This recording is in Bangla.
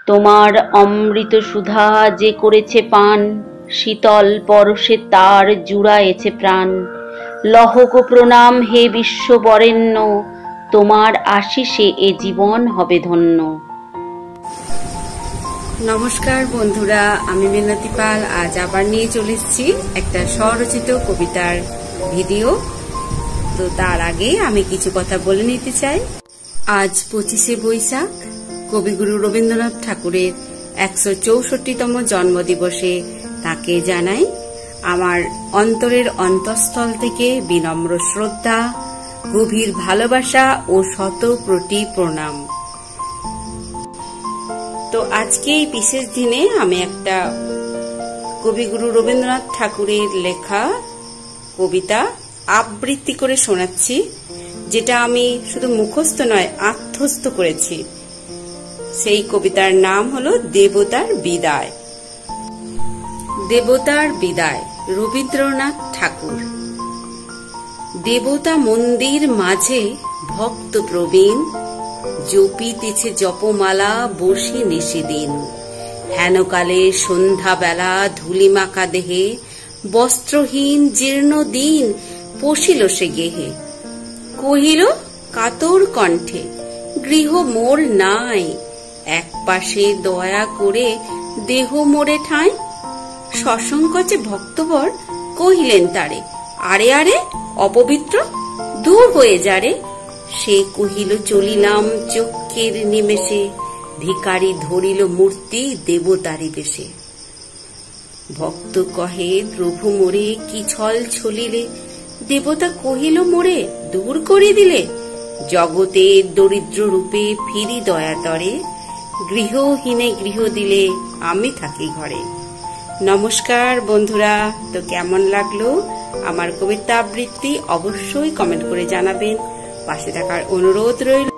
তোমার অমৃত সুধা যে করেছে পান, শীতল পরশে তার জুড়ায়েছে প্রাণ। লহ গো প্রণাম হে বিশ্ব বরেণ্য, তোমার আশিসে এ জীবন হবে ধন্য। নমস্কার বন্ধুরা, আমি মিনতি পাল আজ আবার নিয়ে চলে এসেছি একটা স্বরচিত কবিতার ভিডিও। তো তার আগে আমি কিছু কথা বলে নিতে চাই। আজ 25শে বৈশাখ, কবিগুরু রবীন্দ্রনাথ ঠাকুরের 164তম জন্মদিবসে তাকে জানাই আমার অন্তরের অন্তঃস্থল থেকে বিনম্র শ্রদ্ধা, গভীর ভালোবাসা ও শত কোটি প্রণাম। তো আজকে এই বিশেষ দিনে আমি একটা কবিগুরু রবীন্দ্রনাথ ঠাকুরের লেখা কবিতা আবৃত্তি করে শোনাচ্ছি, যেটা আমি শুধু মুখস্থ নয় আত্মস্থ করেছি। সেই কবিতার নাম হলো দেবতার বিদায়। দেবতার বিদায়, রবীন্দ্রনাথ ঠাকুর। দেবতা মন্দির মাঝে ভক্ত প্রবীণ, জপিতেছে জপমালা বসে নিশিদিন। হেনকালে সন্ধ্যাবেলা ধূলিমাখা দেহে, বস্ত্রহীন জীর্ণ দিন পশিল সে গেহে। কহিল কাতর কণ্ঠে, গৃহ মোর নাই, এক পাশে দয়া করে দেহ মোরে ঠাঁই। সসংকোচে ভক্তবর কহিলেন তারে, আরে আরে অপবিত্র, দূর হয়ে যারে। সে কহিল চলিলাম চক্ষের নিমেষে, ভিখারি ধরিল মূর্তি দেবতারি বেশে। ভক্ত কহে প্রভু মোরে কি ছল ছলিলে, দেবতা কহিল মোরে দূর করে দিলে। জগতের দরিদ্র রূপে ফিরি দয়াতরে, গৃহহীনে গৃহ দিলে আমি থাকি ঘরে। নমস্কার বন্ধুরা, তো কেমন লাগলো আমার কবিতা আবৃত্তি অবশ্যই কমেন্ট করে জানাবেন। পাশে থাকার অনুরোধ রইল।